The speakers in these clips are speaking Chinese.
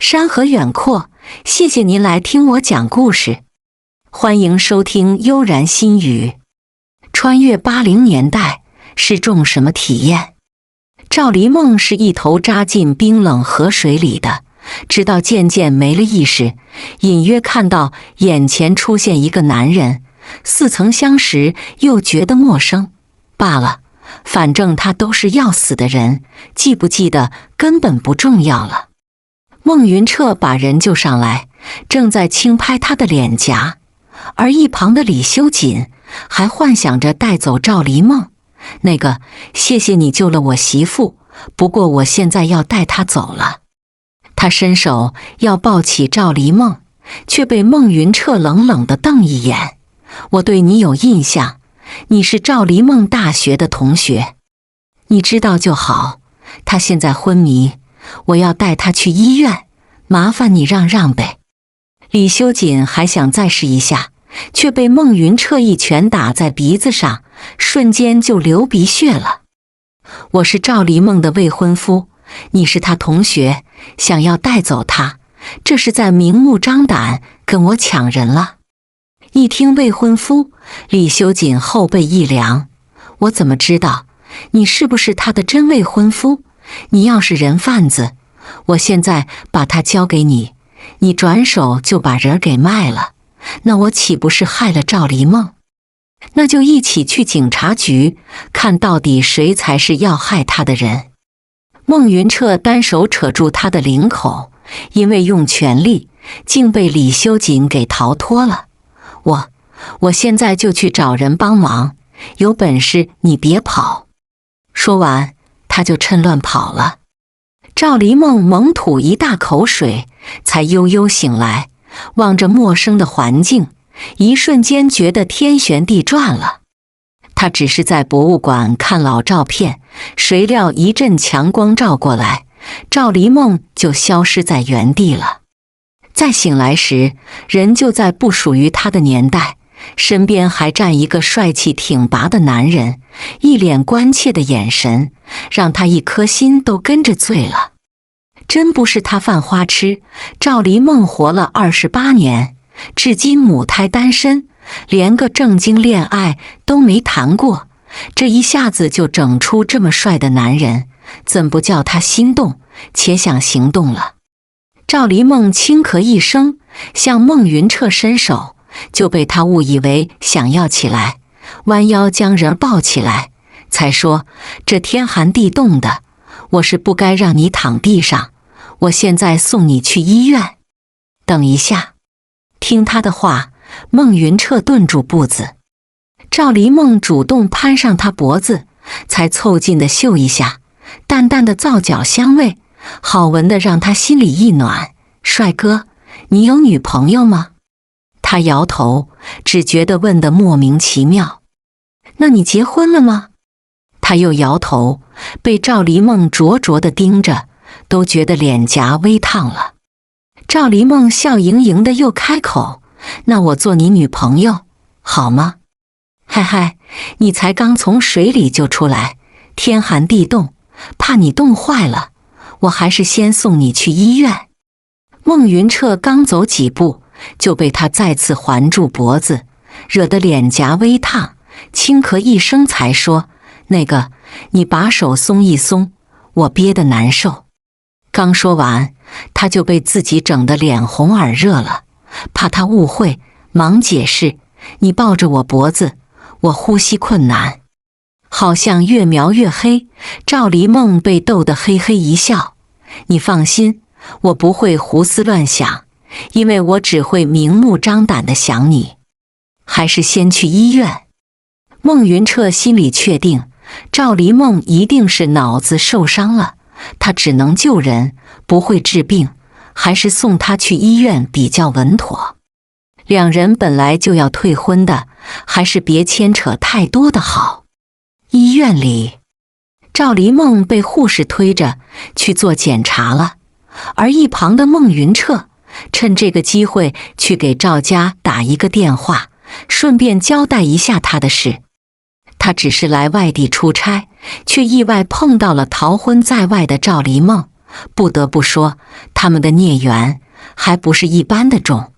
山河远阔，谢谢您来听我讲故事。欢迎收听悠然心语。穿越80年代是种什么体验？赵黎梦是一头扎进冰冷河水里的，直到渐渐没了意识，隐约看到眼前出现一个男人，似曾相识又觉得陌生。罢了，反正他都是要死的人，记不记得根本不重要了。孟云彻把人救上来，正在轻拍他的脸颊，而一旁的李修锦还幻想着带走赵黎梦。那个，谢谢你救了我媳妇，不过我现在要带她走了。他伸手要抱起赵黎梦，却被孟云彻冷冷地瞪一眼。我对你有印象，你是赵黎梦大学的同学，你知道就好。他现在昏迷，我要带他去医院，麻烦你让让呗。李修锦还想再试一下，却被孟云彻一拳打在鼻子上，瞬间就流鼻血了。我是赵黎梦的未婚夫，你是他同学，想要带走他，这是在明目张胆跟我抢人了。一听未婚夫，李修锦后背一凉，我怎么知道你是不是他的真未婚夫？你要是人贩子，我现在把他交给你，你转手就把人给卖了，那我岂不是害了赵黎梦？那就一起去警察局，看到底谁才是要害他的人。孟云彻单手扯住他的领口，因为用全力，竟被李修锦给逃脱了。我现在就去找人帮忙，有本事你别跑。说完，他就趁乱跑了。赵黎梦猛吐一大口水，才悠悠醒来，望着陌生的环境，一瞬间觉得天旋地转了。他只是在博物馆看老照片，谁料一阵强光照过来，赵黎梦就消失在原地了。再醒来时，人就在不属于他的年代，身边还站一个帅气挺拔的男人，一脸关切的眼神，让他一颗心都跟着醉了。真不是他犯花痴，赵黎梦活了28年，至今母胎单身，连个正经恋爱都没谈过，这一下子就整出这么帅的男人，怎不叫他心动，且想行动了。赵黎梦轻咳一声，向孟云彻伸手，就被他误以为想要起来，弯腰将人抱起来，才说，这天寒地冻的，我是不该让你躺地上，我现在送你去医院。等一下。听他的话，孟云彻顿住步子。赵黎梦主动攀上他脖子，才凑近的嗅一下，淡淡的皂角香味，好闻的让他心里一暖。帅哥，你有女朋友吗？他摇头，只觉得问得莫名其妙。那你结婚了吗？他又摇头，被赵黎梦灼灼地盯着，都觉得脸颊微烫了。赵黎梦笑盈盈的又开口，那我做你女朋友好吗？嗨嗨，你才刚从水里救出来，天寒地冻，怕你冻坏了，我还是先送你去医院。孟云彻刚走几步，就被他再次环住脖子，惹得脸颊微烫，轻咳一声才说，那个，你把手松一松，我憋得难受。刚说完，他就被自己整得脸红耳热了，怕他误会，忙解释，你抱着我脖子，我呼吸困难。好像越描越黑，赵黎梦被逗得嘿嘿一笑，你放心，我不会胡思乱想，因为我只会明目张胆地想你。还是先去医院。孟云彻心里确定，赵黎梦一定是脑子受伤了，他只能救人，不会治病，还是送他去医院比较稳妥。两人本来就要退婚的，还是别牵扯太多的好。医院里，赵黎梦被护士推着去做检查了，而一旁的孟云彻趁这个机会去给赵家打一个电话，顺便交代一下他的事。他只是来外地出差，却意外碰到了逃婚在外的赵黎梦，不得不说，他们的孽缘还不是一般的重。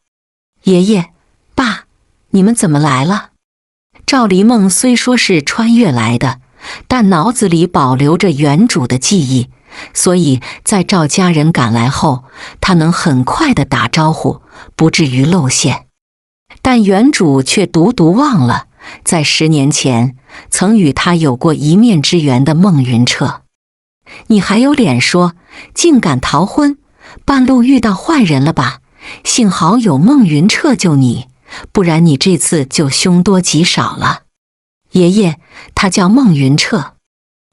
爷爷、爸，你们怎么来了？赵黎梦虽说是穿越来的，但脑子里保留着原主的记忆，所以在赵家人赶来后，他能很快地打招呼，不至于露馅。但原主却独忘了，在10年前曾与他有过一面之缘的孟云彻。你还有脸说，竟敢逃婚，半路遇到坏人了吧？幸好有孟云彻救你，不然你这次就凶多吉少了。爷爷，他叫孟云彻。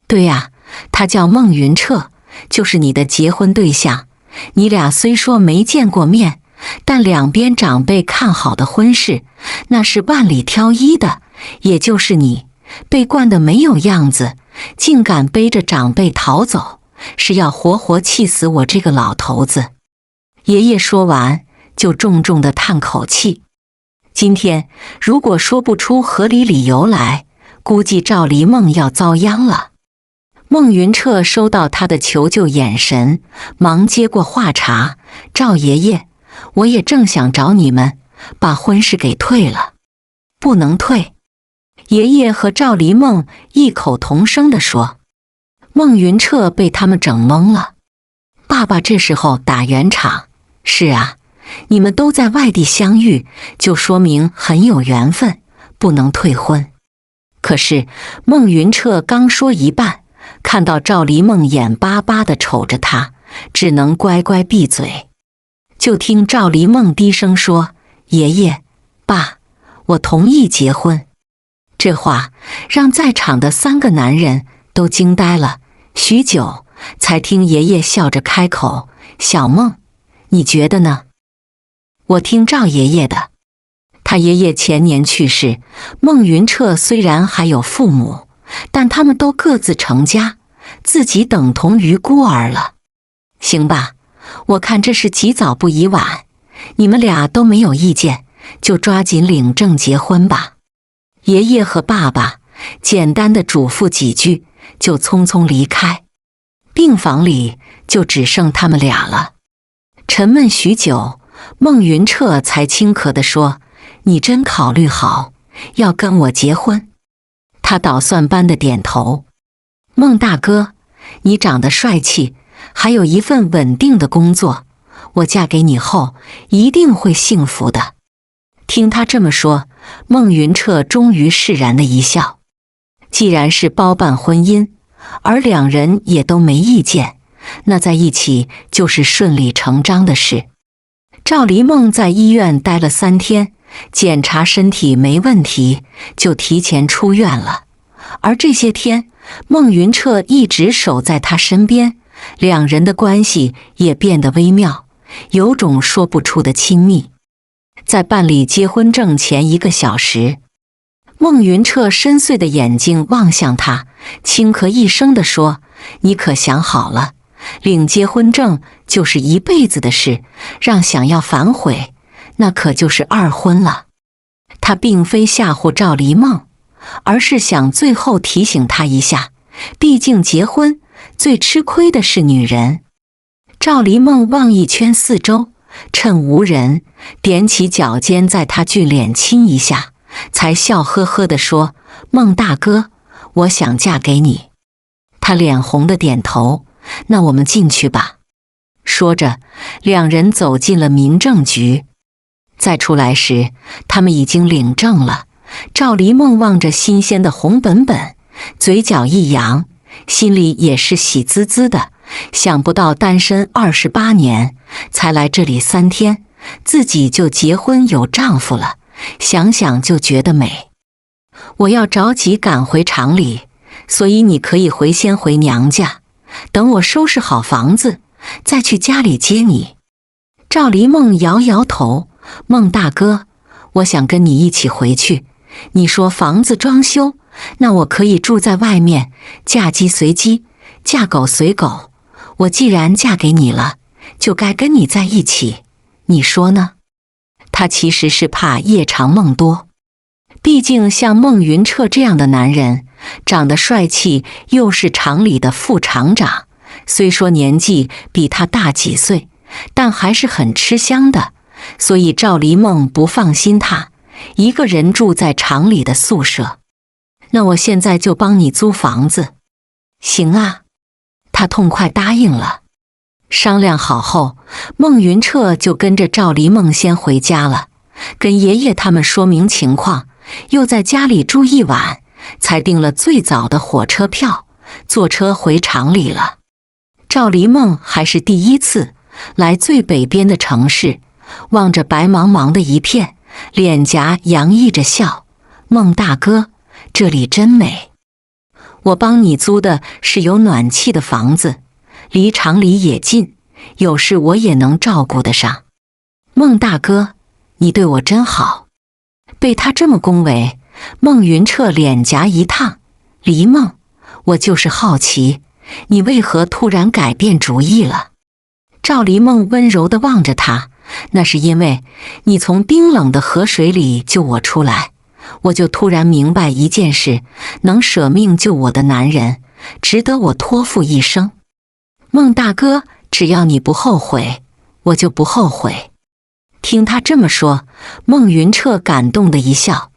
对呀，他叫孟云彻，就是你的结婚对象。你俩虽说没见过面，但两边长辈看好的婚事，那是万里挑一的。也就是你，被惯得没有样子，竟敢背着长辈逃走，是要活活气死我这个老头子。爷爷说完，就重重地叹口气。今天如果说不出合理理由来，估计赵黎梦要遭殃了。孟云彻收到他的求救眼神，忙接过话茬：赵爷爷，我也正想找你们，把婚事给退了。不能退。爷爷和赵黎梦异口同声地说。孟云彻被他们整懵了。爸爸这时候打圆场：是啊，你们都在外地相遇，就说明很有缘分，不能退婚。可是孟云彻刚说一半，看到赵黎梦眼巴巴地瞅着他，只能乖乖闭嘴。就听赵黎梦低声说：爷爷、爸，我同意结婚。这话让在场的3个男人都惊呆了，许久才听爷爷笑着开口：小孟，你觉得呢？我听赵爷爷的。他爷爷前年去世，孟云彻虽然还有父母，但他们都各自成家，自己等同于孤儿了。行吧，我看这是及早不宜晚，你们俩都没有意见，就抓紧领证结婚吧。爷爷和爸爸简单的嘱咐几句，就匆匆离开。病房里就只剩他们俩了。沉闷许久，孟云彻才轻咳地说：你真考虑好，要跟我结婚？他捣蒜般的点头。孟大哥，你长得帅气，还有一份稳定的工作，我嫁给你后一定会幸福的。听他这么说，孟云彻终于释然的一笑。既然是包办婚姻，而两人也都没意见，那在一起就是顺理成章的事。赵黎梦在医院待了3天，检查身体没问题，就提前出院了。而这些天，孟云彻一直守在他身边，两人的关系也变得微妙，有种说不出的亲密。在办理结婚证前1个小时，孟云彻深邃的眼睛望向他，轻咳一声地说：你可想好了，领结婚证就是一辈子的事，让想要反悔，那可就是2婚了。他并非吓唬赵黎梦，而是想最后提醒他一下，毕竟结婚最吃亏的是女人。赵黎梦望一圈四周，趁无人，踮起脚尖在他俊脸亲一下，才笑呵呵地说：孟大哥，我想嫁给你。他脸红的点头：那我们进去吧。说着，两人走进了民政局。再出来时，他们已经领证了。赵黎梦望着新鲜的红本本，嘴角一扬，心里也是喜滋滋的。想不到单身28年，才来这里3天，自己就结婚有丈夫了，想想就觉得美。我要着急赶回厂里，所以你可以先回娘家，等我收拾好房子，再去家里接你。赵黎梦摇摇头：孟大哥，我想跟你一起回去。你说房子装修，那我可以住在外面，嫁鸡随鸡，嫁狗随狗。我既然嫁给你了，就该跟你在一起，你说呢？他其实是怕夜长梦多。毕竟像孟云彻这样的男人，长得帅气，又是厂里的副厂长，虽说年纪比他大几岁，但还是很吃香的，所以赵黎梦不放心他一个人住在厂里的宿舍。那我现在就帮你租房子。行啊，他痛快答应了。商量好后，孟云彻就跟着赵黎梦先回家了，跟爷爷他们说明情况，又在家里住一晚，才订了最早的火车票，坐车回厂里了。赵黎梦还是第一次来最北边的城市，望着白茫茫的一片，脸颊洋溢着笑。孟大哥，这里真美。我帮你租的是有暖气的房子，离厂里也近，有事我也能照顾得上。孟大哥，你对我真好。被他这么恭维，孟云彻脸颊一烫。黎梦，我就是好奇，你为何突然改变主意了？赵黎梦温柔地望着他，那是因为你从冰冷的河水里救我出来，我就突然明白一件事，能舍命救我的男人，值得我托付一生。孟大哥，只要你不后悔，我就不后悔。听他这么说，孟云彻感动的一笑，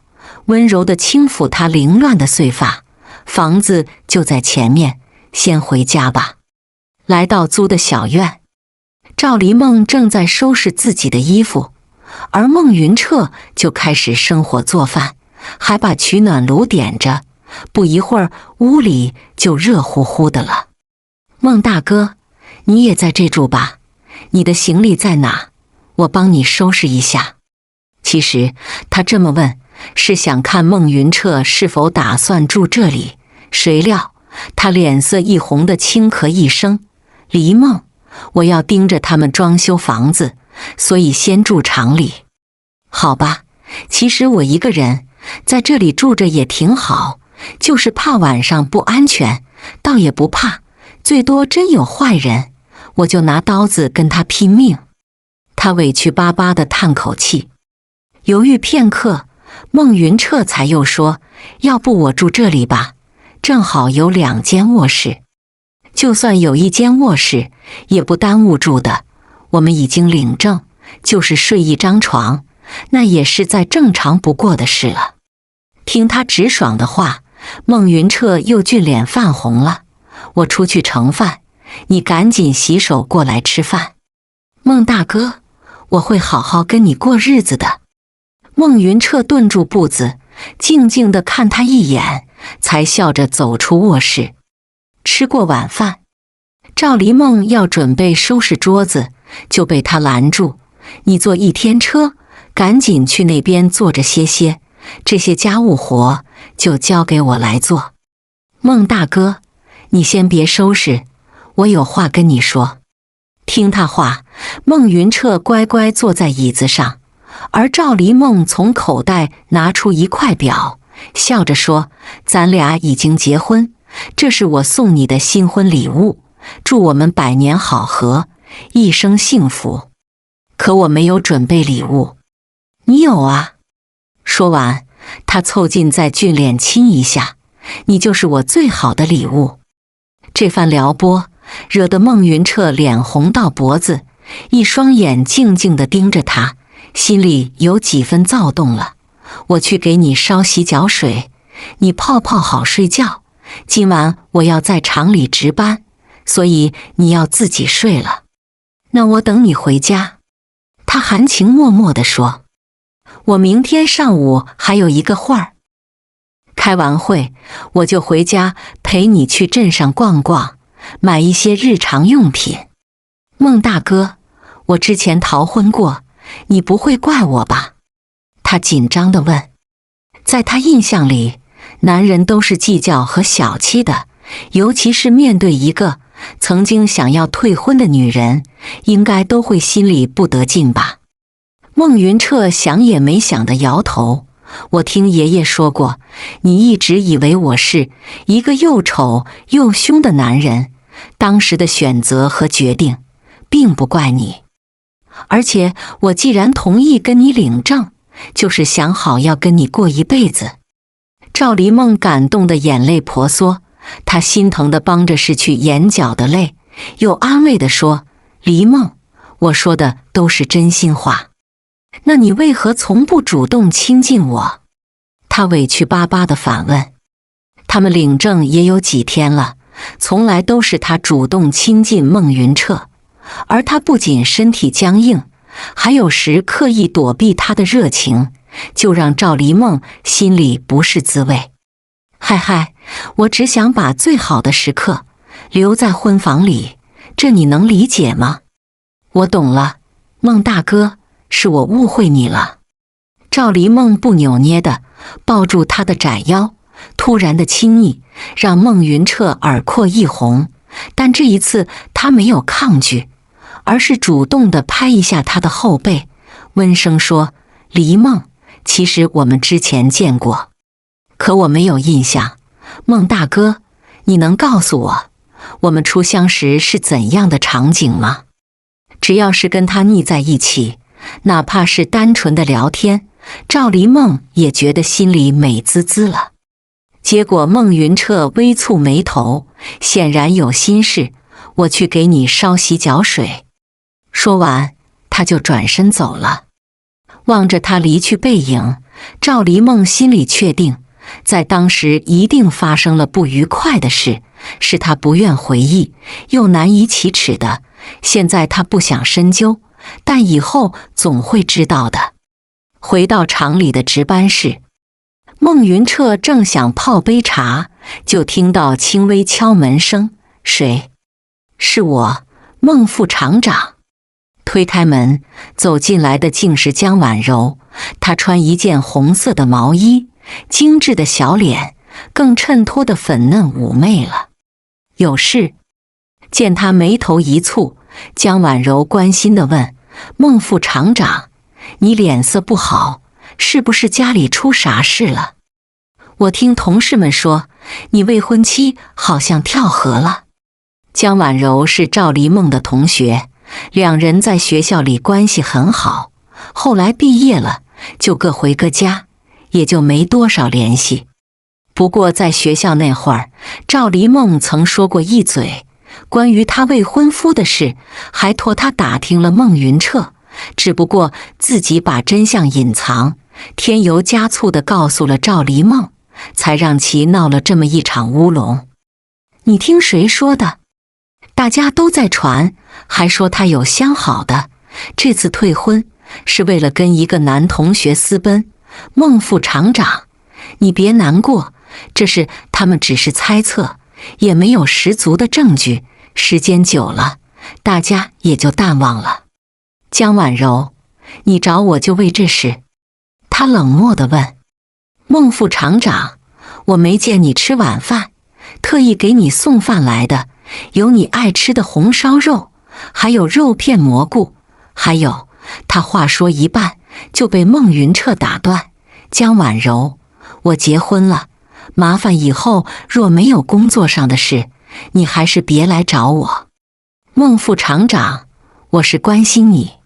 温柔地轻抚他凌乱的碎发。房子就在前面，先回家吧。来到租的小院，赵黎梦正在收拾自己的衣服，而孟云彻就开始生火做饭，还把取暖炉点着。不一会儿，屋里就热乎乎的了。孟大哥，你也在这住吧？你的行李在哪？我帮你收拾一下。其实他这么问，是想看孟云彻是否打算住这里。谁料他脸色一红的轻咳一声：黎梦，我要盯着他们装修房子，所以先住厂里。好吧，其实我一个人在这里住着也挺好，就是怕晚上不安全，倒也不怕，最多真有坏人，我就拿刀子跟他拼命。他委屈巴巴地叹口气，犹豫片刻，孟云彻才又说：要不我住这里吧，正好有2间卧室，就算有1间卧室也不耽误住的，我们已经领证，就是睡一张床，那也是再正常不过的事了。听他直爽的话，孟云彻又俊脸泛红了。我出去盛饭，你赶紧洗手过来吃饭。孟大哥，我会好好跟你过日子的。孟云彻顿住步子，静静地看他一眼，才笑着走出卧室。吃过晚饭，赵黎梦要准备收拾桌子，就被他拦住。你坐1天车，赶紧去那边坐着歇歇，这些家务活就交给我来做。孟大哥，你先别收拾，我有话跟你说。听他话，孟云彻乖乖坐在椅子上，而赵黎梦从口袋拿出一块表，笑着说：咱俩已经结婚，这是我送你的新婚礼物，祝我们百年好合，一生幸福。可我没有准备礼物，你有啊。说完，他凑近再俊脸亲一下，你就是我最好的礼物。这番撩拨惹得孟云彻脸红到脖子，一双眼静静地盯着他，心里有几分躁动了。我去给你烧洗脚水，你泡泡好睡觉。今晚我要在厂里值班，所以你要自己睡了。那我等你回家。他含情脉脉地说：我明天上午还有一个会儿，开完会我就回家陪你去镇上逛逛，买一些日常用品。孟大哥，我之前逃婚过，你不会怪我吧？他紧张地问。在他印象里，男人都是计较和小气的，尤其是面对一个曾经想要退婚的女人，应该都会心里不得劲吧。孟云彻想也没想地摇头。我听爷爷说过，你一直以为我是一个又丑又凶的男人，当时的选择和决定并不怪你。而且我既然同意跟你领证，就是想好要跟你过一辈子。赵黎梦感动得眼泪婆娑，她心疼地帮着拭去眼角的泪，又安慰地说：“黎梦，我说的都是真心话。那你为何从不主动亲近我？”他委屈巴巴地反问。他们领证也有几天了，从来都是他主动亲近孟云彻，而他不仅身体僵硬，还有时刻意躲避他的热情，就让赵黎梦心里不是滋味。嗨，我只想把最好的时刻留在婚房里，这你能理解吗？我懂了，孟大哥，是我误会你了。赵黎梦不扭捏地抱住他的窄腰，突然的亲昵让孟云彻耳廓一红，但这一次他没有抗拒，而是主动地拍一下他的后背，温声说：“黎梦，其实我们之前见过，可我没有印象。孟大哥，你能告诉我们初相识是怎样的场景吗？”只要是跟他腻在一起，哪怕是单纯的聊天，赵黎梦也觉得心里美滋滋了。结果孟云彻微蹙眉头，显然有心事：“我去给你烧洗脚水。”说完，他就转身走了。望着他离去背影，赵黎梦心里确定，在当时一定发生了不愉快的事，是他不愿回忆，又难以启齿的。现在他不想深究，但以后总会知道的。回到厂里的值班室，孟云彻正想泡杯茶，就听到轻微敲门声：“谁？”“是我，孟副厂长。”推开门，走进来的竟是江婉柔。她穿一件红色的毛衣，精致的小脸更衬托的粉嫩妩媚了。“有事？”见她眉头一蹙，江婉柔关心地问：“孟副厂长，你脸色不好，是不是家里出啥事了？我听同事们说，你未婚妻好像跳河了。”江婉柔是赵黎梦的同学，两人在学校里关系很好，后来毕业了就各回各家，也就没多少联系。不过在学校那会儿，赵黎梦曾说过一嘴关于他未婚夫的事，还托他打听了孟云彻，只不过自己把真相隐藏，添油加醋地告诉了赵黎梦，才让其闹了这么一场乌龙。你听谁说的？大家都在传，还说他有相好的，这次退婚是为了跟一个男同学私奔。孟副厂长，你别难过，这是他们只是猜测，也没有十足的证据，时间久了，大家也就淡忘了。江婉柔，你找我就为这事？他冷漠地问。孟副厂长，我没见你吃晚饭，特意给你送饭来的，有你爱吃的红烧肉，还有肉片蘑菇，还有……他话说一半就被孟云彻打断。江婉柔，我结婚了，麻烦以后若没有工作上的事，你还是别来找我。孟副厂长，我是关心你。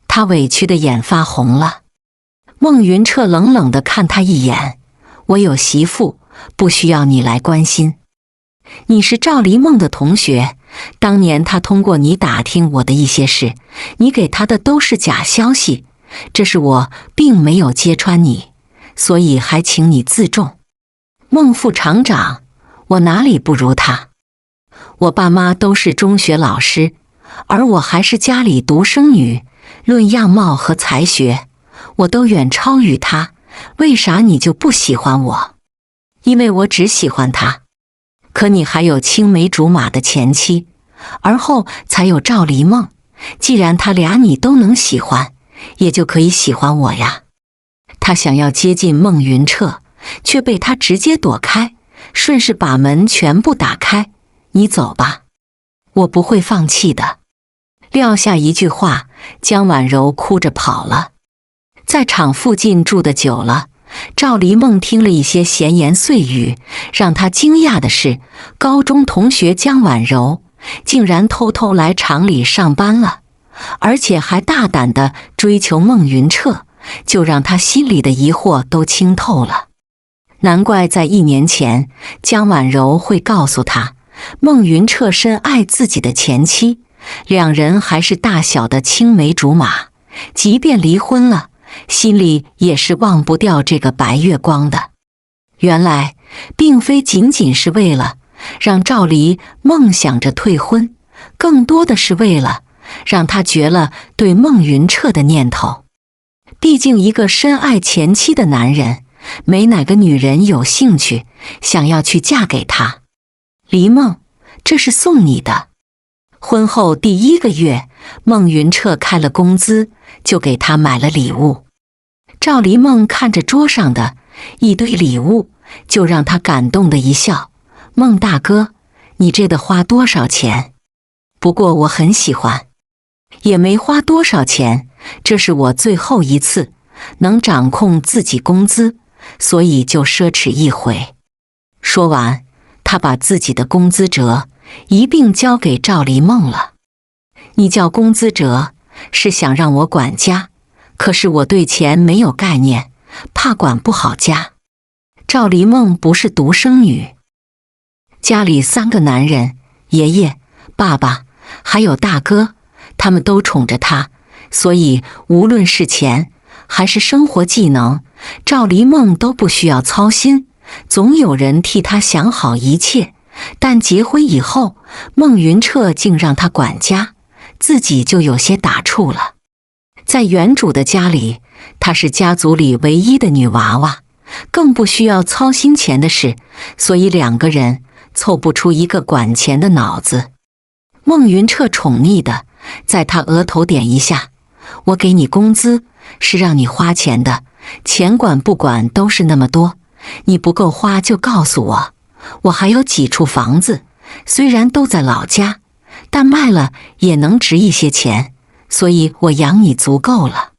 他委屈的眼发红了。孟云彻冷冷地看他一眼，我有媳妇，不需要你来关心。你是赵黎梦的同学，当年他通过你打听我的一些事，你给他的都是假消息，这是我并没有揭穿你，所以还请你自重。孟副厂长，我哪里不如他？我爸妈都是中学老师，而我还是家里独生女，论样貌和才学，我都远超于他，为啥你就不喜欢我？因为我只喜欢他。可你还有青梅竹马的前妻，而后才有赵黎梦，既然他俩你都能喜欢，也就可以喜欢我呀。他想要接近孟云彻，却被他直接躲开，顺势把门全部打开。你走吧，我不会放弃的。撂下一句话，江婉柔哭着跑了。在厂附近住得久了，赵黎梦听了一些闲言碎语，让她惊讶的是，高中同学江婉柔竟然偷偷来厂里上班了，而且还大胆地追求孟云彻，就让她心里的疑惑都清透了。难怪在1年前，江婉柔会告诉她，孟云彻深爱自己的前妻，两人还是大小的青梅竹马，即便离婚了，心里也是忘不掉这个白月光的。原来并非仅仅是为了让赵黎梦想着退婚，更多的是为了让他绝了对孟云彻的念头。毕竟一个深爱前妻的男人，没哪个女人有兴趣想要去嫁给他。黎梦，这是送你的。婚后第1个月，孟云彻开了工资，就给他买了礼物。赵黎梦看着桌上的一堆礼物，就让他感动的一笑。孟大哥，你这得花多少钱？不过我很喜欢。也没花多少钱，这是我最后一次能掌控自己工资，所以就奢侈一回。说完，他把自己的工资折一并交给赵黎梦了。你叫工资折，是想让我管家，可是我对钱没有概念，怕管不好家。赵黎梦不是独生女，家里3个男人，爷爷、爸爸还有大哥，他们都宠着她，所以无论是钱还是生活技能，赵黎梦都不需要操心，总有人替她想好一切。但结婚以后，孟云彻竟让她管家，自己就有些打怵了。在原主的家里，她是家族里唯一的女娃娃，更不需要操心钱的事，所以2个人凑不出一个管钱的脑子。孟云彻宠溺的在他额头点一下，我给你工资是让你花钱的，钱管不管都是那么多，你不够花就告诉我。我还有几处房子，虽然都在老家，但卖了也能值一些钱，所以我养你足够了。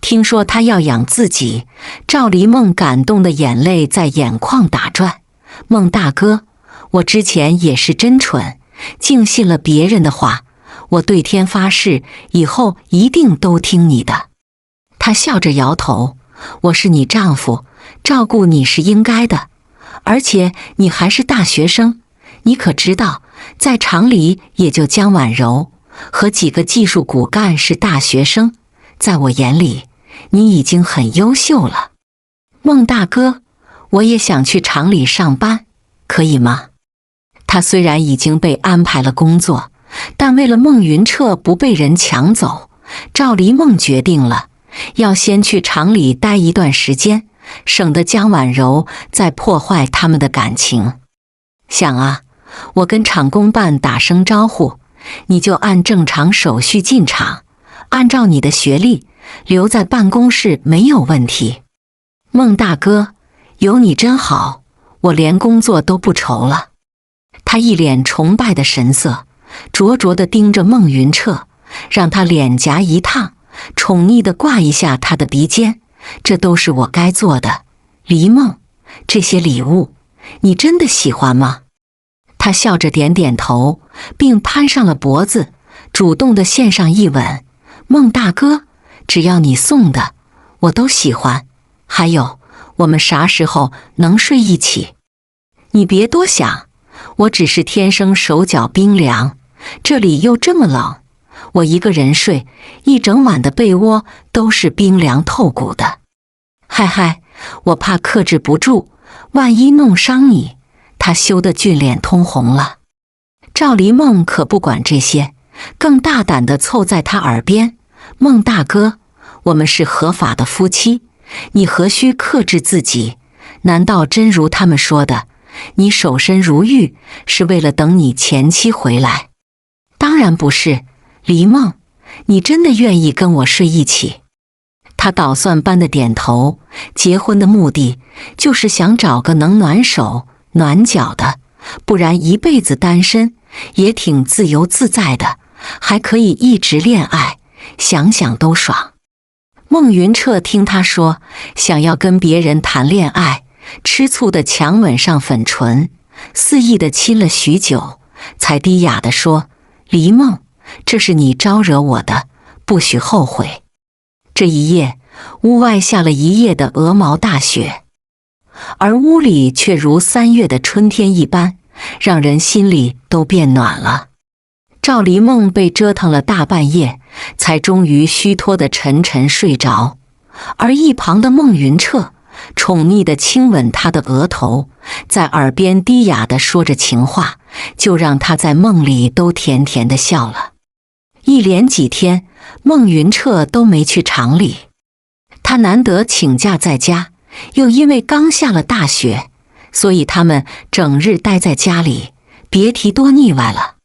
听说他要养自己，赵黎梦感动的眼泪在眼眶打转。孟大哥，我之前也是真蠢，竟信了别人的话，我对天发誓，以后一定都听你的。他笑着摇头，我是你丈夫，照顾你是应该的，而且你还是大学生，你可知道，在厂里也就江婉柔和几个技术骨干是大学生，在我眼里，你已经很优秀了。孟大哥，我也想去厂里上班，可以吗？他虽然已经被安排了工作，但为了孟云彻不被人抢走，赵黎梦决定了要先去厂里待一段时间，省得江婉柔再破坏他们的感情。想啊，我跟厂工办打声招呼，你就按正常手续进厂，按照你的学历留在办公室没有问题。孟大哥，有你真好，我连工作都不愁了。他一脸崇拜的神色，灼灼地盯着孟云彻，让他脸颊一烫，宠溺地挂一下他的鼻尖。这都是我该做的。黎梦，这些礼物你真的喜欢吗？他笑着点点头，并攀上了脖子，主动地献上一吻。孟大哥，只要你送的我都喜欢，还有我们啥时候能睡一起？你别多想，我只是天生手脚冰凉，这里又这么冷，我一个人睡，一整晚的被窝都是冰凉透骨的。嗨嗨，我怕克制不住，万一弄伤你。他羞得俊脸通红了。赵黎梦可不管这些，更大胆地凑在他耳边，孟大哥，我们是合法的夫妻，你何须克制自己？难道真如他们说的，你守身如玉是为了等你前妻回来？当然不是，黎梦，你真的愿意跟我睡一起？他捣蒜般的点头，结婚的目的就是想找个能暖手暖脚的，不然一辈子单身也挺自由自在的，还可以一直恋爱，想想都爽。孟云彻听他说想要跟别人谈恋爱，吃醋的强吻上粉唇，肆意的亲了许久，才低哑地说，黎梦，这是你招惹我的，不许后悔。这一夜，屋外下了一夜的鹅毛大雪，而屋里却如3月的春天一般，让人心里都变暖了。赵黎梦被折腾了大半夜，才终于虚脱地沉沉睡着，而一旁的孟云彻宠溺地亲吻她的额头，在耳边低哑地说着情话，就让她在梦里都甜甜地笑了。一连几天，孟云彻都没去厂里，他难得请假在家，又因为刚下了大雪，所以他们整日待在家里，别提多腻歪了。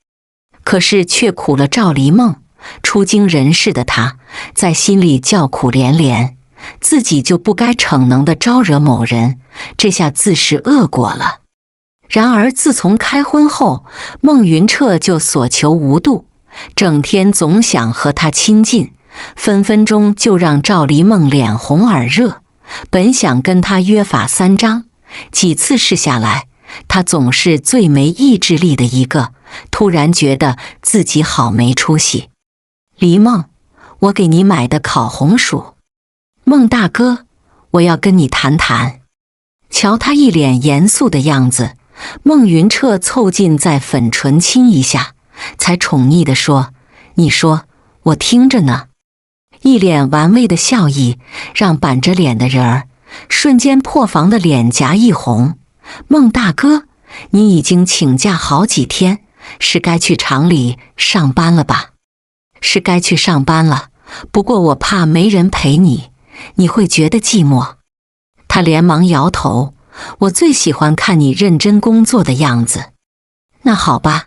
可是却苦了赵黎梦，出经人世的她在心里叫苦连连，自己就不该逞能的招惹某人，这下自食恶果了。然而自从开荤后，孟云彻就所求无度，整天总想和他亲近，分分钟就让赵黎梦脸红耳热。本想跟他约法三章，几次试下来，他总是最没意志力的一个，突然觉得自己好没出息。黎梦，我给你买的烤红薯。孟大哥，我要跟你谈谈。瞧他一脸严肃的样子，孟云彻凑近再粉唇亲一下，才宠溺地说：你说，我听着呢。一脸玩味的笑意让板着脸的人儿瞬间破防的脸颊一红。孟大哥，你已经请假好几天，是该去厂里上班了吧？是该去上班了，不过我怕没人陪你，你会觉得寂寞。他连忙摇头，我最喜欢看你认真工作的样子。那好吧，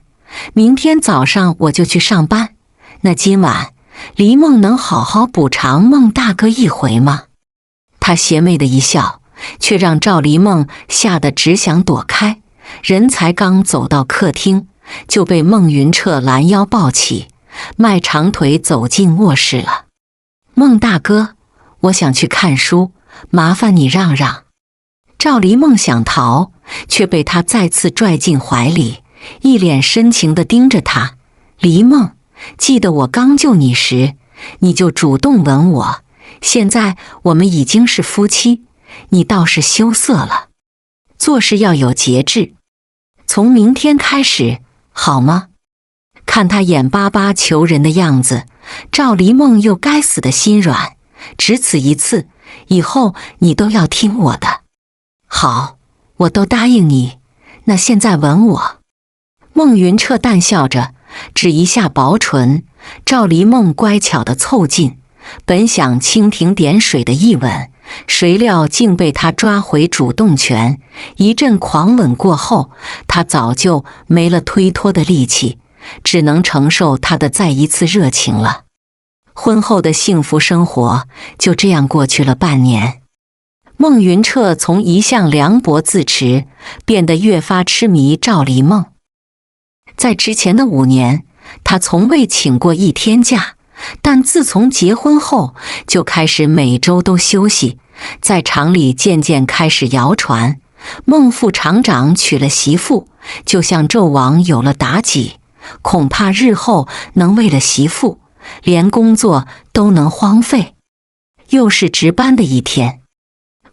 明天早上我就去上班。那今晚黎梦能好好补偿孟大哥一回吗？他邪魅的一笑，却让赵黎梦吓得只想躲开，人才刚走到客厅，就被孟云彻拦腰抱起，迈长腿走进卧室了。孟大哥，我想去看书，麻烦你让让。赵黎梦想逃，却被他再次拽进怀里，一脸深情地盯着他。黎梦，记得我刚救你时，你就主动吻我，现在我们已经是夫妻，你倒是羞涩了。做事要有节制，从明天开始，好吗？看他眼巴巴求人的样子，赵黎梦又该死的心软，只此一次，以后你都要听我的。好，我都答应你，那现在吻我。孟云彻淡笑着，指一下薄唇，赵黎梦乖巧地凑近，本想蜻蜓点水的一吻，谁料竟被他抓回主动权。一阵狂吻过后，他早就没了推脱的力气，只能承受他的再一次热情了。婚后的幸福生活就这样过去了半年。孟云彻从一向凉薄自持，变得越发痴迷赵黎梦。在之前的5年，他从未请过一天假，但自从结婚后，就开始每周都休息。在厂里渐渐开始谣传，孟副厂长娶了媳妇，就像纣王有了妲己，恐怕日后能为了媳妇，连工作都能荒废。又是值班的一天，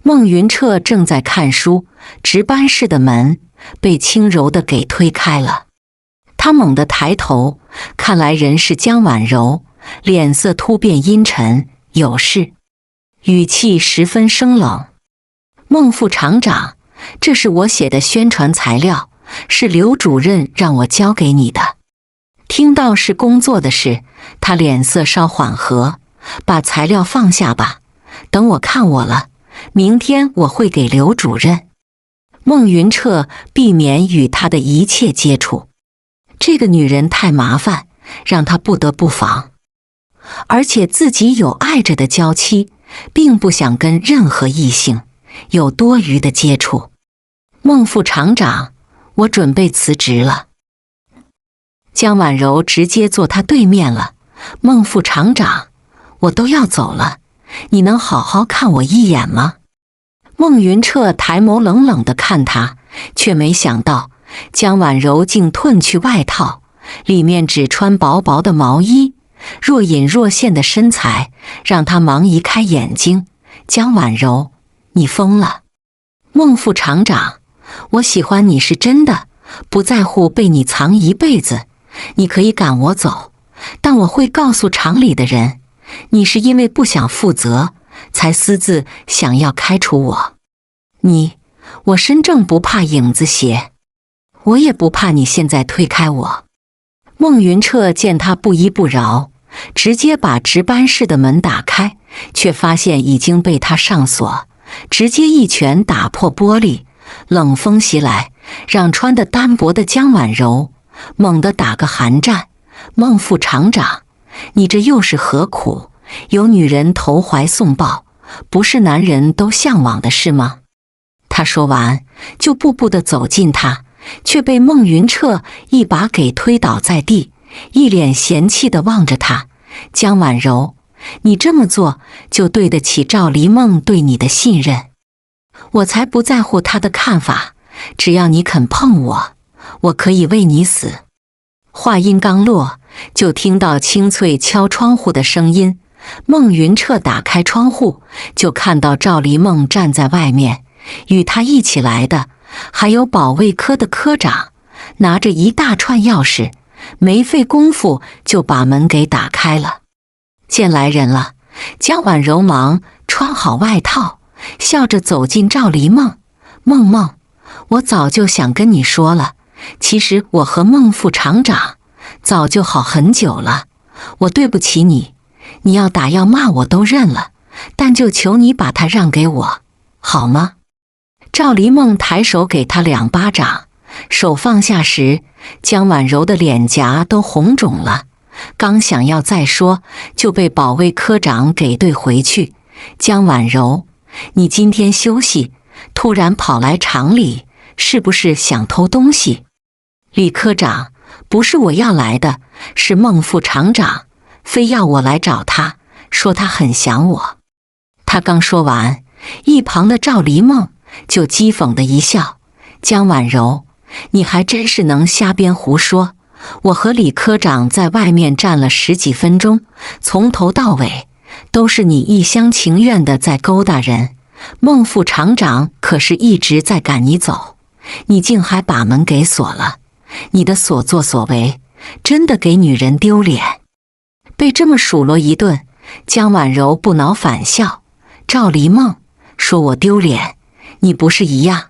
孟云彻正在看书，值班室的门被轻柔地给推开了。他猛地抬头，看来人是江婉柔，脸色突变阴沉，有事，语气十分生冷。孟副厂长，这是我写的宣传材料，是刘主任让我交给你的。听到是工作的事，他脸色稍缓和，把材料放下吧，等我看我了，明天我会给刘主任。孟云彻避免与他的一切接触，这个女人太麻烦，让他不得不防。而且自己有爱着的娇妻，并不想跟任何异性有多余的接触。孟副厂长，我准备辞职了。江婉柔直接坐他对面了。孟副厂长，我都要走了，你能好好看我一眼吗？孟云彻抬眸冷冷地看他，却没想到江婉柔竟褪去外套，里面只穿薄薄的毛衣，若隐若现的身材让他忙移开眼睛。江婉柔，你疯了！孟副厂长，我喜欢你是真的，不在乎被你藏一辈子。你可以赶我走，但我会告诉厂里的人，你是因为不想负责，才私自想要开除我。我身正不怕影子斜，我也不怕你现在推开我。孟云彻见他不依不饶，直接把值班室的门打开，却发现已经被他上锁，直接一拳打破玻璃。冷风袭来，让穿得单薄的江婉柔猛地打个寒战。孟副厂长，你这又是何苦？有女人投怀送抱，不是男人都向往的事吗？他说完就步步地走近他，却被孟云彻一把给推倒在地，一脸嫌弃地望着他。江婉柔，你这么做就对得起赵黎梦对你的信任。我才不在乎他的看法，只要你肯碰我，我可以为你死。话音刚落，就听到清脆敲窗户的声音。孟云彻打开窗户，就看到赵黎梦站在外面，与他一起来的还有保卫科的科长，拿着一大串钥匙，没费功夫就把门给打开了。见来人了，江婉柔忙穿好外套，笑着走进赵黎梦。梦，我早就想跟你说了，其实我和孟副厂长早就好很久了，我对不起你，你要打要骂我都认了，但就求你把他让给我，好吗？赵黎梦抬手给他2巴掌，手放下时，江婉柔的脸颊都红肿了，刚想要再说，就被保卫科长给怼回去。江婉柔，你今天休息，突然跑来厂里，是不是想偷东西？李科长，不是我要来的，是孟副厂长非要我来找他，说他很想我。他刚说完，一旁的赵黎梦就讥讽的一笑，江婉柔，你还真是能瞎编胡说，我和李科长在外面站了10几分钟，从头到尾都是你一厢情愿的在勾搭人，孟副厂长可是一直在赶你走，你竟还把门给锁了，你的所作所为真的给女人丢脸。被这么数落一顿，江婉柔不恼反笑，赵黎梦，说我丢脸，你不是一样，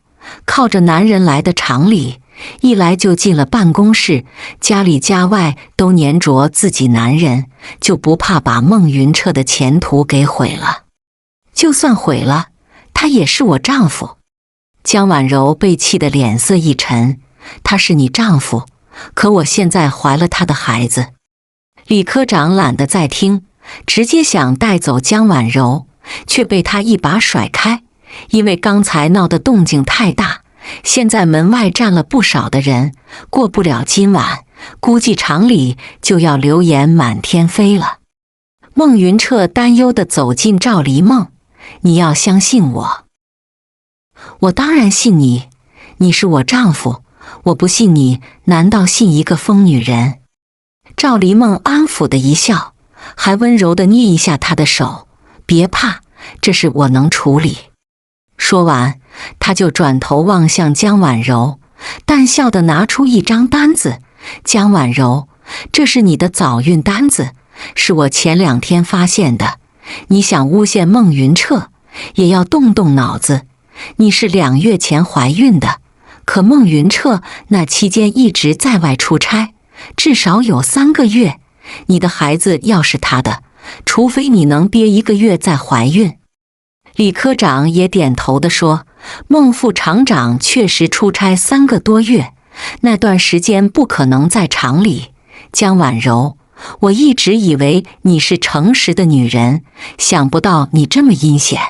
靠着男人来的厂里，一来就进了办公室，家里家外都粘着自己男人，就不怕把孟云彻的前途给毁了？就算毁了，他也是我丈夫。江婉柔被气得脸色一沉，他是你丈夫，可我现在怀了他的孩子。李科长懒得再听，直接想带走江婉柔，却被他一把甩开，因为刚才闹的动静太大，现在门外站了不少的人，过不了今晚，估计厂里就要流言满天飞了。孟云彻担忧地走进赵黎梦，你要相信我。我当然信你，你是我丈夫，我不信你，难道信一个疯女人？赵黎梦安抚的一笑，还温柔地捏一下他的手，别怕，这事我能处理。说完，他就转头望向江婉柔，淡笑地拿出一张单子，江婉柔，这是你的早孕单子，是我前2天发现的，你想诬陷孟云彻，也要动动脑子，你是2月前怀孕的，可孟云彻那期间一直在外出差，至少有3个月，你的孩子要是他的，除非你能憋1个月再怀孕。李科长也点头地说，孟副厂长确实出差3个多月，那段时间不可能在厂里。江婉柔，我一直以为你是诚实的女人，想不到你这么阴险。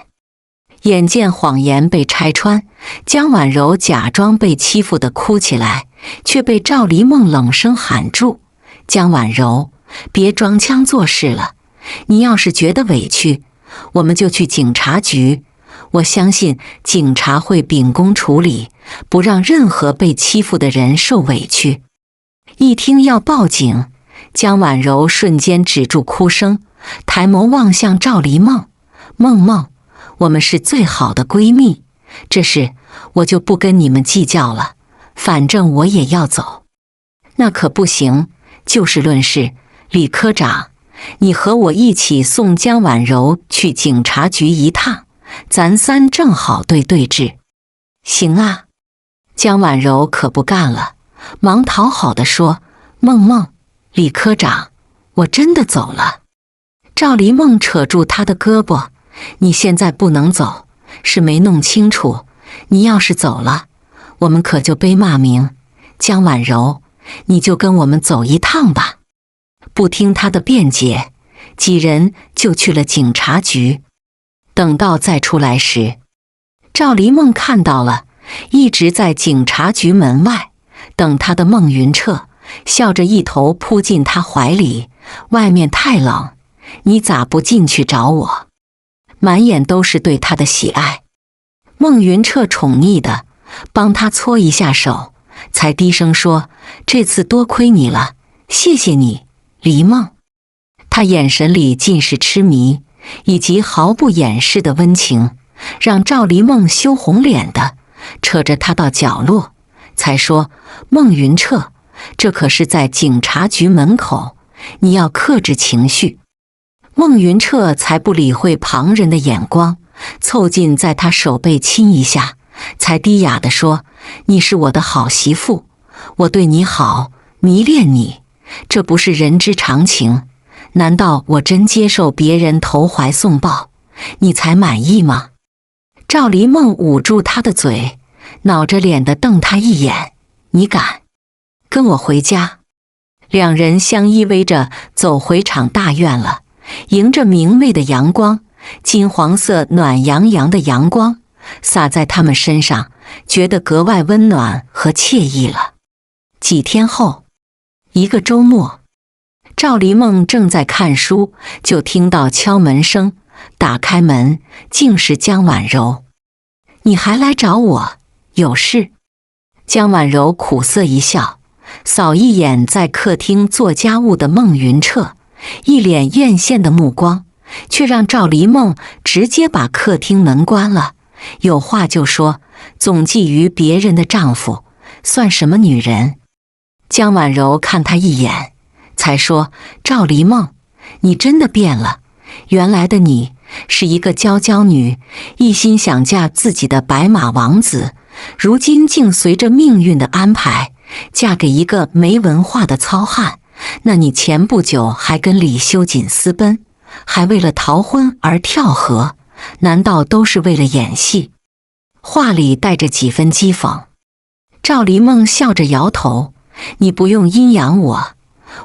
眼见谎言被拆穿，江婉柔假装被欺负的哭起来，却被赵黎梦冷声喊住，江婉柔，别装腔作势了，你要是觉得委屈，我们就去警察局，我相信警察会秉公处理，不让任何被欺负的人受委屈。一听要报警，江婉柔瞬间止住哭声，抬眸望向赵黎梦，梦，我们是最好的闺蜜，这事我就不跟你们计较了，反正我也要走。那可不行，就事论事，李科长，你和我一起送江婉柔去警察局一趟，咱三正好对对质。行啊。江婉柔可不干了，忙讨好地说：梦，李科长，我真的走了。赵黎梦扯住他的胳膊：你现在不能走，是没弄清楚，你要是走了，我们可就背骂名。江婉柔，你就跟我们走一趟吧。不听他的辩解，几人就去了警察局。等到再出来时，赵黎梦看到了一直在警察局门外等他的孟云彻，笑着一头扑进他怀里：外面太冷，你咋不进去找我？满眼都是对他的喜爱。孟云彻宠溺的帮他搓一下手，才低声说：这次多亏你了，谢谢你，黎梦。他眼神里尽是痴迷，以及毫不掩饰的温情，让赵黎梦羞红脸的扯着他到角落，才说：孟云彻，这可是在警察局门口，你要克制情绪。孟云彻才不理会旁人的眼光，凑近在他手背亲一下，才低哑地说：你是我的好媳妇，我对你好，迷恋你，这不是人之常情。难道我真接受别人投怀送抱，你才满意吗？赵黎梦捂住他的嘴，恼着脸地瞪他一眼：你敢跟我回家？两人相依偎着走回厂大院了。迎着明媚的阳光，金黄色暖洋洋的阳光洒在他们身上，觉得格外温暖和惬意了。几天后，一个周末，赵黎梦正在看书，就听到敲门声，打开门，竟是江婉柔。你还来找我，有事？江婉柔苦涩一笑，扫一眼在客厅做家务的孟云彻，一脸艳羡的目光，却让赵黎梦直接把客厅门关了。有话就说，总觊觎别人的丈夫，算什么女人？江婉柔看他一眼，才说：赵黎梦，你真的变了，原来的你是一个娇娇女，一心想嫁自己的白马王子，如今竟随着命运的安排，嫁给一个没文化的糙汉。那你前不久还跟李修锦私奔，还为了逃婚而跳河，难道都是为了演戏？话里带着几分讥讽。赵黎梦笑着摇头：你不用阴阳我，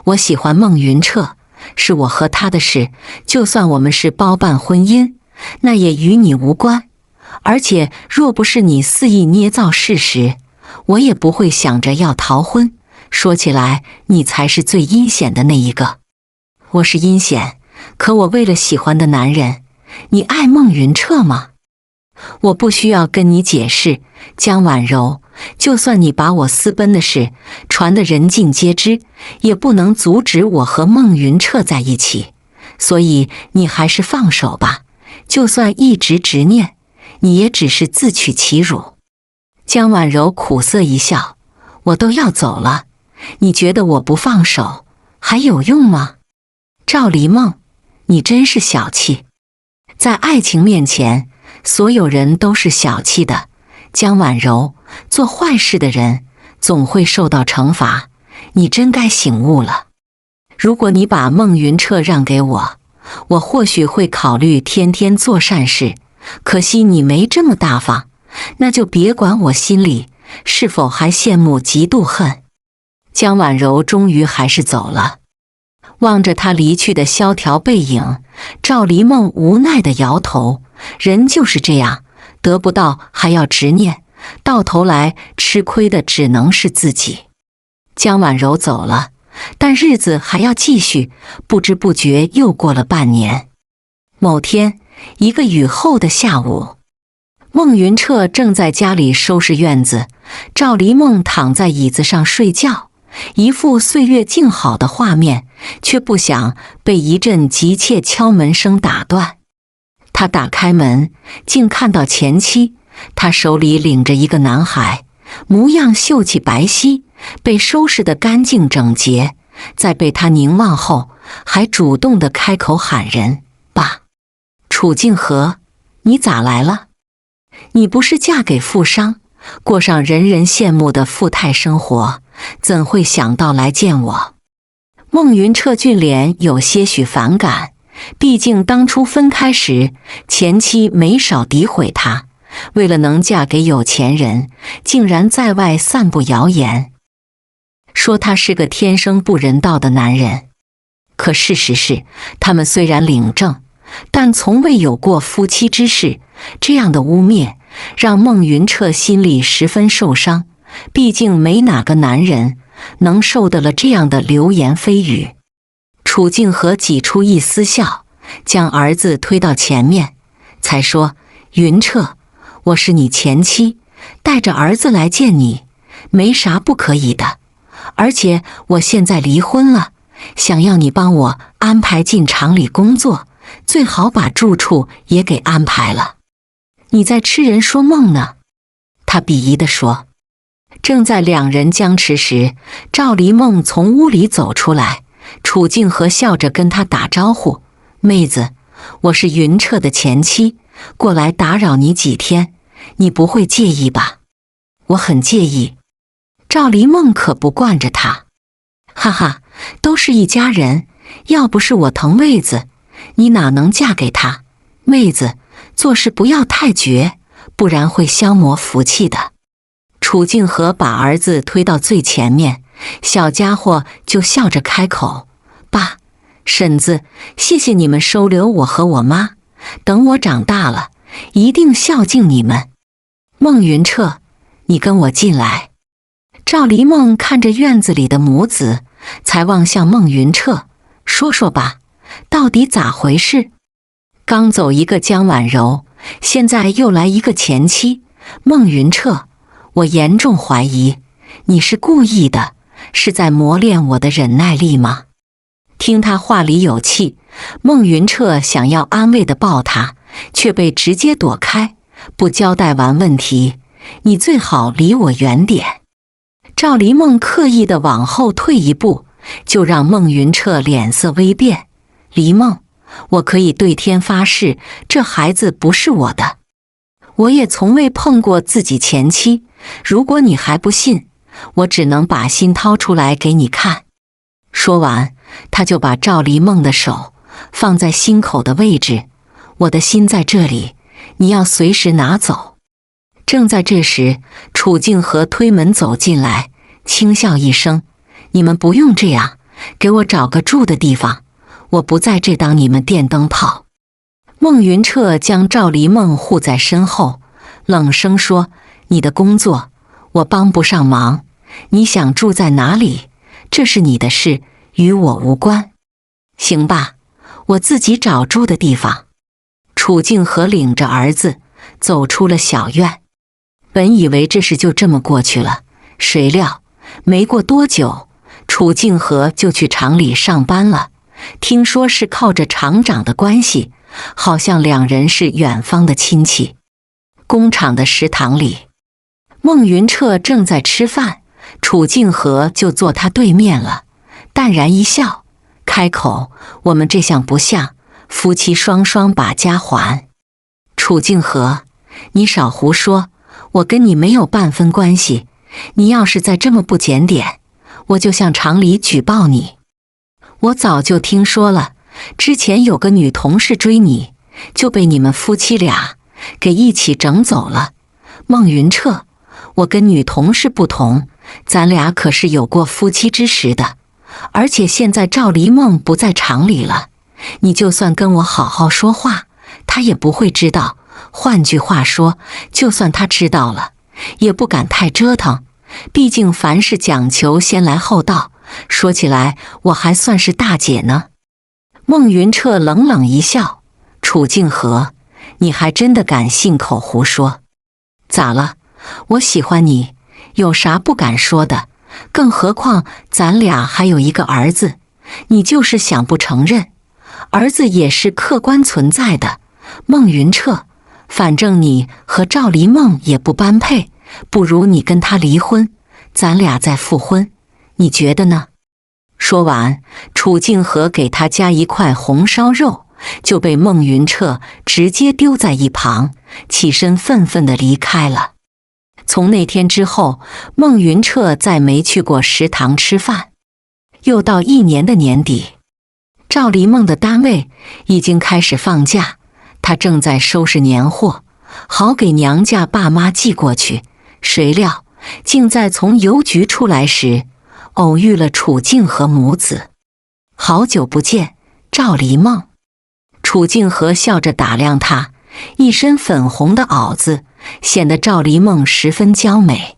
我喜欢孟云彻，是我和他的事，就算我们是包办婚姻，那也与你无关。而且若不是你肆意捏造事实，我也不会想着要逃婚。说起来，你才是最阴险的那一个。我是阴险，可我为了喜欢的男人。你爱孟云彻吗？我不需要跟你解释，江婉柔，就算你把我私奔的事传得人尽皆知，也不能阻止我和孟云彻在一起。所以你还是放手吧，就算一直执念，你也只是自取其辱。江婉柔苦涩一笑：我都要走了，你觉得我不放手还有用吗？赵黎梦，你真是小气。在爱情面前，所有人都是小气的。江婉柔，做坏事的人总会受到惩罚，你真该醒悟了。如果你把孟云彻让给我，我或许会考虑天天做善事，可惜你没这么大方，那就别管我心里是否还羡慕嫉妒恨。江婉柔终于还是走了。望着他离去的萧条背影，赵黎梦无奈地摇头，人就是这样，得不到还要执念，到头来吃亏的只能是自己。江婉柔走了，但日子还要继续，不知不觉又过了半年。某天，一个雨后的下午，孟云彻正在家里收拾院子，赵黎梦躺在椅子上睡觉，一副岁月静好的画面，却不想被一阵急切敲门声打断。他打开门，竟看到前妻，他手里领着一个男孩，模样秀气白皙，被收拾得干净整洁。在被他凝望后，还主动地开口喊人：“爸！”楚静和，你咋来了？你不是嫁给富商，过上人人羡慕的富态生活，怎会想到来见我？孟云彻俊脸有些许反感，毕竟当初分开时，前妻没少诋毁他，为了能嫁给有钱人，竟然在外散布谣言，说他是个天生不人道的男人。可事实是，他们虽然领证，但从未有过夫妻之事，这样的污蔑让孟云彻心里十分受伤，毕竟没哪个男人能受得了这样的流言蜚语。楚静和挤出一丝笑，将儿子推到前面，才说：“云彻，我是你前妻，带着儿子来见你，没啥不可以的。而且我现在离婚了，想要你帮我安排进厂里工作，最好把住处也给安排了。你在痴人说梦呢？”他鄙夷地说。正在两人僵持时，赵黎梦从屋里走出来，楚静和笑着跟他打招呼：“妹子，我是云彻的前妻，过来打扰你几天，你不会介意吧？”“我很介意。”赵黎梦可不惯着他：“哈哈，都是一家人，要不是我疼妹子，你哪能嫁给他？妹子，做事不要太绝，不然会消磨福气的。”楚静和把儿子推到最前面，小家伙就笑着开口：“爸，婶子，谢谢你们收留我和我妈，等我长大了，一定孝敬你们。”“孟云彻，你跟我进来。”赵黎梦看着院子里的母子，才望向孟云彻：“说说吧，到底咋回事？刚走一个江婉柔，现在又来一个前妻。孟云彻，我严重怀疑你是故意的，是在磨练我的忍耐力吗？”听他话里有气，孟云彻想要安慰地抱他，却被直接躲开。不交代完问题，你最好离我远点。赵黎梦刻意地往后退一步，就让孟云彻脸色微变。“黎梦，我可以对天发誓，这孩子不是我的。我也从未碰过自己前妻，如果你还不信，我只能把心掏出来给你看。”说完，他就把赵黎梦的手放在心口的位置：“我的心在这里，你要随时拿走。”正在这时，楚静和推门走进来，轻笑一声：“你们不用这样，给我找个住的地方，我不在这当你们电灯泡。”孟云彻将赵黎梦护在身后，冷声说：“你的工作我帮不上忙，你想住在哪里，这是你的事，与我无关。行吧，我自己找住的地方。”楚静和领着儿子走出了小院。本以为这事就这么过去了，谁料没过多久，楚静和就去厂里上班了。听说是靠着厂长的关系，好像两人是远方的亲戚。工厂的食堂里，孟云彻正在吃饭，楚静和就坐他对面了，淡然一笑，开口：“我们这项不像夫妻双双把家还。”“楚静和，你少胡说，我跟你没有半分关系，你要是再这么不检点，我就向厂里举报你。我早就听说了，之前有个女同事追你，就被你们夫妻俩给一起整走了。孟云彻，我跟女同事不同，咱俩可是有过夫妻之实的，而且现在赵黎梦不在厂里了，你就算跟我好好说话，她也不会知道。换句话说，就算她知道了，也不敢太折腾，毕竟凡事讲求先来后到，说起来我还算是大姐呢。”孟云彻冷冷一笑：“楚静和，你还真的敢信口胡说？咋了？我喜欢你，有啥不敢说的？更何况咱俩还有一个儿子，你就是想不承认，儿子也是客观存在的。孟云彻，反正你和赵黎梦也不般配，不如你跟他离婚，咱俩再复婚，你觉得呢？”说完，楚静和给他夹一块红烧肉，就被孟云彻直接丢在一旁，起身愤愤地离开了。从那天之后，孟云彻再没去过食堂吃饭。又到1年的年底，赵黎梦的单位已经开始放假，她正在收拾年货，好给娘家爸妈寄过去。谁料，竟在从邮局出来时，偶遇了楚静和母子。好久不见，赵黎梦。楚静和笑着打量她，一身粉红的袄子，显得赵黎梦十分娇美。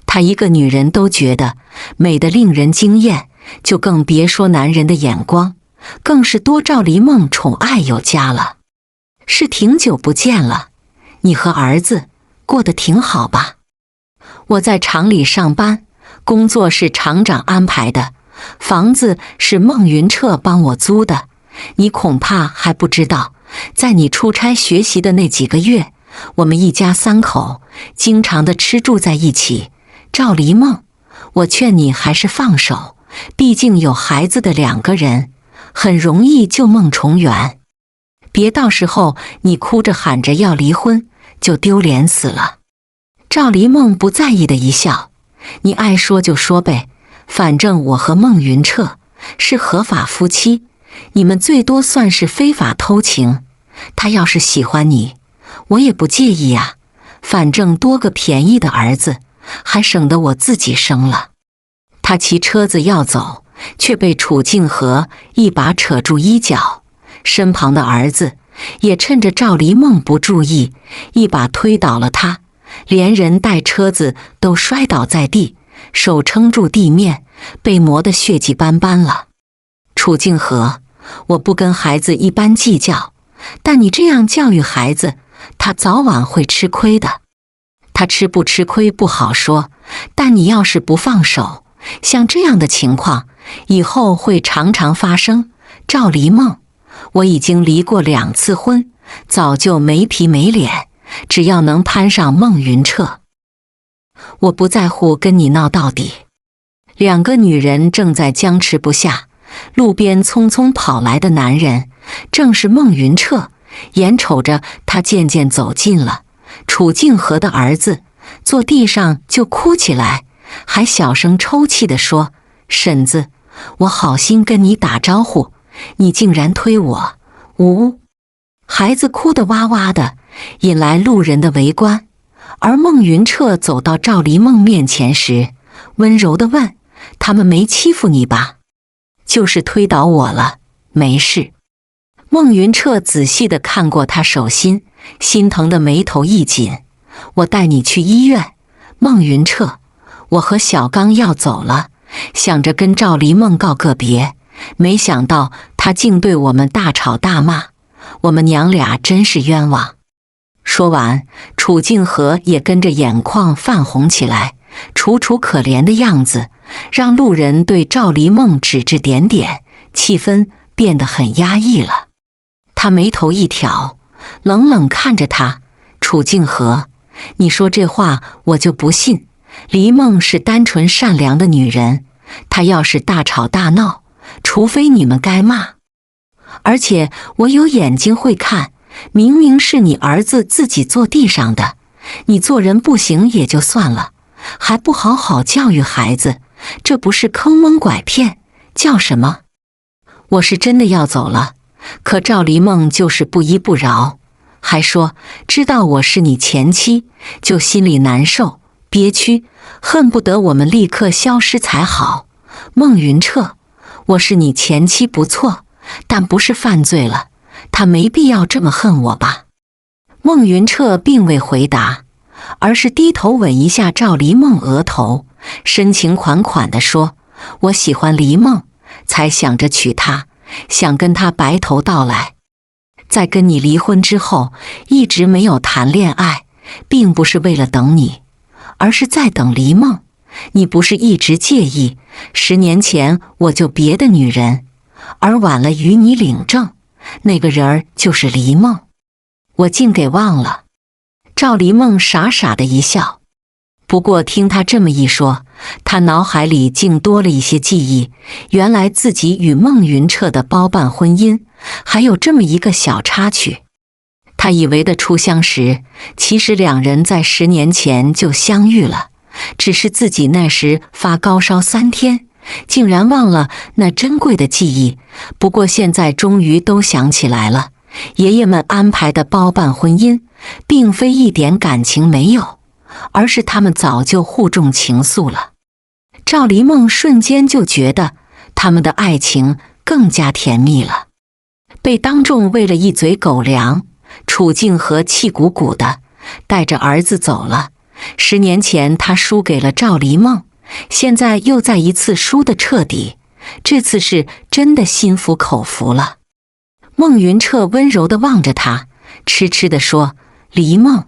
她一个女人都觉得美得令人惊艳，就更别说男人的眼光，更是多赵黎梦宠爱有加了。是挺久不见了，你和儿子过得挺好吧？我在厂里上班，工作是厂长安排的，房子是孟云彻帮我租的。你恐怕还不知道，在你出差学习的那几个月，我们一家3口经常的吃住在一起。赵黎梦，我劝你还是放手，毕竟有孩子的2个人，很容易就梦重圆。别到时候你哭着喊着要离婚，就丢脸死了。赵黎梦不在意的一笑，你爱说就说呗，反正我和孟云彻是合法夫妻，你们最多算是非法偷情。他要是喜欢你，我也不介意呀，反正多个便宜的儿子，还省得我自己生了。他骑车子要走，却被楚静和一把扯住衣角，身旁的儿子也趁着赵黎梦不注意，一把推倒了他，连人带车子都摔倒在地，手撑住地面，被磨得血迹斑斑了。楚静和，我不跟孩子一般计较，但你这样教育孩子，他早晚会吃亏的。他吃不吃亏不好说，但你要是不放手，像这样的情况以后会常常发生。赵黎梦，我已经离过2次婚，早就没皮没脸，只要能攀上孟云彻，我不在乎跟你闹到底。2个女人正在僵持不下，路边匆匆跑来的男人正是孟云彻，眼瞅着他渐渐走近了，楚静和的儿子坐地上就哭起来，还小声抽泣地说：“婶子，我好心跟你打招呼，你竟然推我！”呜，孩子哭得哇哇的，引来路人的围观。而孟云彻走到赵黎梦面前时，温柔地问：“他们没欺负你吧？”“就是推倒我了，没事。”孟云彻仔细地看过他手心，心疼的眉头一紧：“我带你去医院。”孟云彻，我和小刚要走了，想着跟赵黎梦告个别，没想到他竟对我们大吵大骂，我们娘俩真是冤枉。说完，楚静和也跟着眼眶泛红起来，楚楚可怜的样子让路人对赵黎梦指指点点，气氛变得很压抑了。他眉头一挑，冷冷看着他：“楚静和，你说这话我就不信。黎梦是单纯善良的女人，她要是大吵大闹，除非你们该骂。而且我有眼睛会看，明明是你儿子自己坐地上的，你做人不行也就算了，还不好好教育孩子，这不是坑蒙拐骗，叫什么？”我是真的要走了，可赵黎梦就是不依不饶，还说知道我是你前妻，就心里难受憋屈，恨不得我们立刻消失才好。孟云彻，我是你前妻不错，但不是犯罪了，他没必要这么恨我吧？孟云彻并未回答，而是低头吻一下赵黎梦额头，深情款款地说：“我喜欢黎梦，才想着娶她，想跟她白头到来。在跟你离婚之后，一直没有谈恋爱，并不是为了等你，而是在等黎梦。你不是一直介意10年前我就别的女人，而晚了与你领证，那个人儿就是黎梦，我竟给忘了。”赵黎梦傻傻的一笑。不过听他这么一说，他脑海里竟多了一些记忆。原来自己与孟云彻的包办婚姻还有这么一个小插曲。他以为的初相识，其实两人在10年前就相遇了，只是自己那时发高烧3天，竟然忘了那珍贵的记忆。不过现在终于都想起来了，爷爷们安排的包办婚姻，并非一点感情没有，而是他们早就互中情愫了。赵黎梦瞬间就觉得他们的爱情更加甜蜜了。被当众喂了一嘴狗粮，楚静和气鼓鼓的带着儿子走了。10年前他输给了赵黎梦，现在又再一次输得彻底，这次是真的心服口服了。孟云彻温柔地望着他，痴痴地说：黎梦，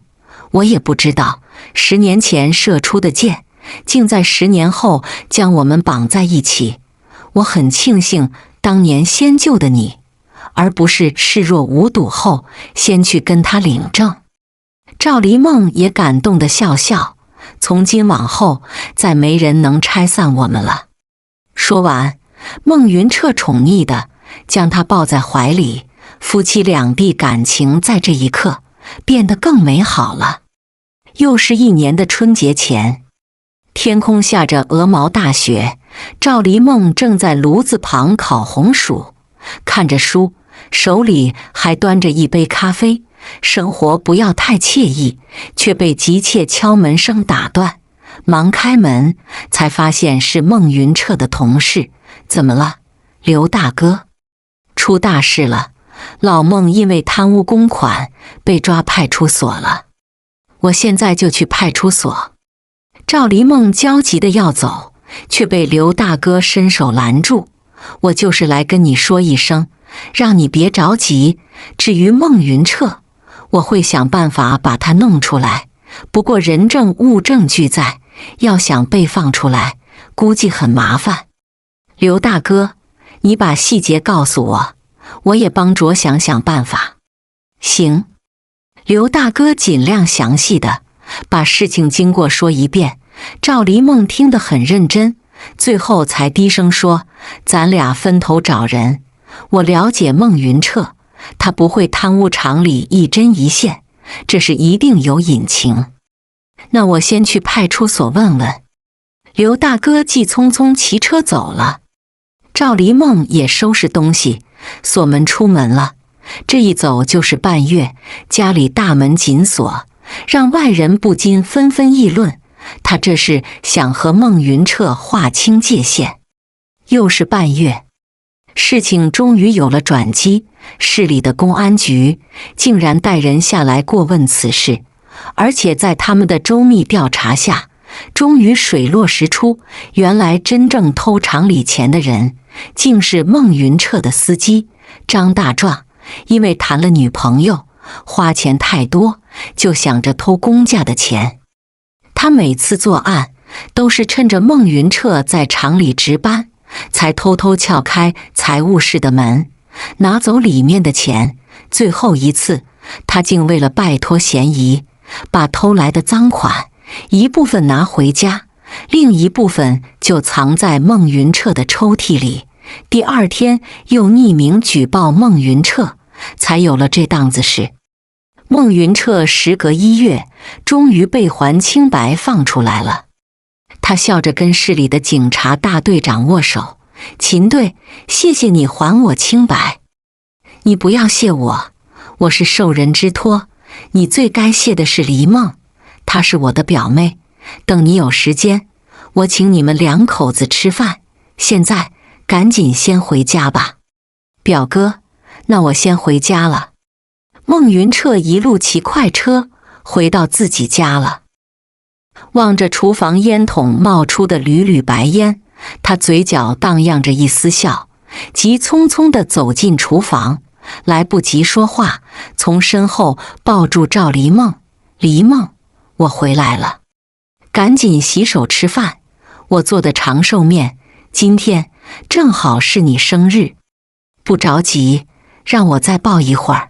我也不知道10年前射出的箭，竟在10年后将我们绑在一起。我很庆幸当年先救的你，而不是视若无睹后先去跟他领证。赵黎梦也感动地笑笑，从今往后再没人能拆散我们了。说完，孟云彻宠溺地将他抱在怀里，夫妻两地感情在这一刻变得更美好了。又是1年的春节前，天空下着鹅毛大雪，赵黎梦正在炉子旁烤红薯，看着书，手里还端着一杯咖啡。生活不要太惬意，却被急切敲门声打断。忙开门，才发现是孟云彻的同事。怎么了，刘大哥？出大事了，老孟因为贪污公款被抓派出所了。我现在就去派出所。赵黎梦焦急地要走，却被刘大哥伸手拦住。我就是来跟你说一声，让你别着急。至于孟云彻，我会想办法把他弄出来，不过人证物证俱在，要想被放出来，估计很麻烦。刘大哥，你把细节告诉我，我也帮着想想办法。行。刘大哥尽量详细的把事情经过说一遍。赵黎梦听得很认真，最后才低声说：咱俩分头找人。我了解孟云彻，他不会贪污厂里一针一线，这是一定有隐情。那我先去派出所问问。刘大哥急匆匆骑车走了，赵黎梦也收拾东西锁门出门了。这一走就是半月，家里大门紧锁，让外人不禁纷纷议论，他这是想和孟云彻划清界限。又是半月，事情终于有了转机，市里的公安局竟然带人下来过问此事，而且在他们的周密调查下，终于水落石出，原来真正偷厂里钱的人竟是孟云彻的司机张大壮。因为谈了女朋友，花钱太多，就想着偷公家的钱。他每次作案都是趁着孟云彻在厂里值班，才偷偷撬开财务室的门，拿走里面的钱。最后一次，他竟为了摆脱嫌疑，把偷来的赃款一部分拿回家，另一部分就藏在孟云彻的抽屉里。第二天又匿名举报孟云彻，才有了这档子事。孟云彻时隔1月，终于被还清白放出来了。他笑着跟市里的警察大队长握手：秦队，谢谢你还我清白。你不要谢我，我是受人之托，你最该谢的是黎梦，她是我的表妹。等你有时间，我请你们2口子吃饭。现在赶紧先回家吧。表哥，那我先回家了。孟云彻一路骑快车回到自己家了，望着厨房烟筒冒出的缕缕白烟，他嘴角荡漾着一丝笑，急匆匆地走进厨房，来不及说话，从身后抱住赵黎梦：黎梦，我回来了，赶紧洗手吃饭，我做的长寿面，今天正好是你生日。不着急，让我再抱一会儿。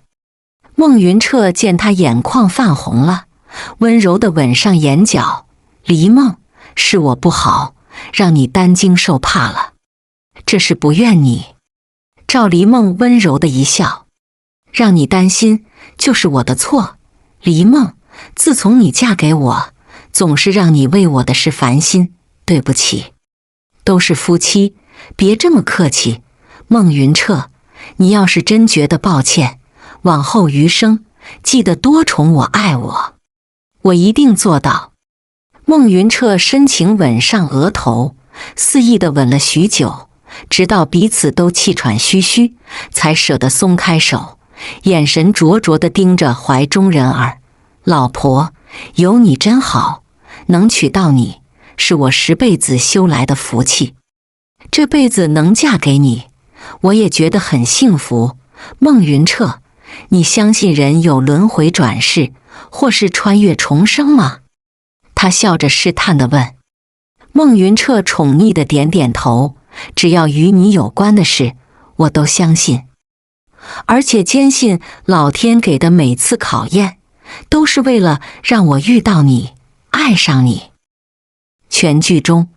孟云彻见他眼眶泛红了，温柔地吻上眼角：黎梦，是我不好，让你担惊受怕了。这是不怨你。赵黎梦温柔的一笑，让你担心就是我的错。黎梦，自从你嫁给我，总是让你为我的事烦心，对不起。都是夫妻，别这么客气。孟云彻，你要是真觉得抱歉，往后余生记得多宠我爱我，我一定做到。孟云彻深情吻上额头，肆意地吻了许久，直到彼此都气喘吁吁，才舍得松开手，眼神灼灼地盯着怀中人儿。老婆，有你真好，能娶到你，是我10辈子修来的福气。这辈子能嫁给你，我也觉得很幸福。孟云彻，你相信人有轮回转世，或是穿越重生吗？他笑着试探地问。孟云彻宠溺地点点头，只要与你有关的事，我都相信，而且坚信老天给的每次考验，都是为了让我遇到你，爱上你。全剧终。